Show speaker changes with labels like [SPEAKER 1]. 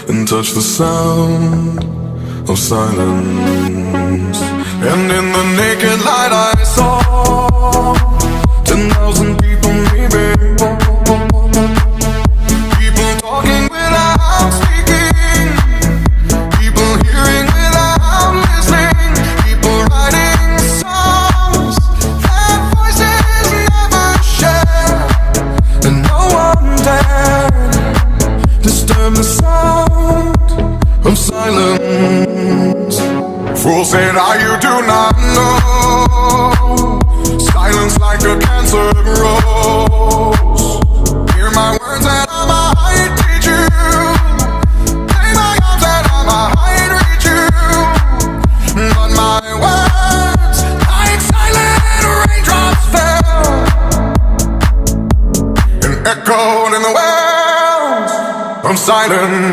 [SPEAKER 1] and touch the sound of silence. And in the naked light I saw 10,000 people, maybe. People talking without speaking, people hearing without listening, people writing songs that voices never share, and no one dared disturb the sound of silence. Fool said, you do not know. Silence like a cancer grows. Hear my words and I might teach you. Lay my arms and I might reach you. But my words, like silent raindrops, fell and echoed in the wells of silence.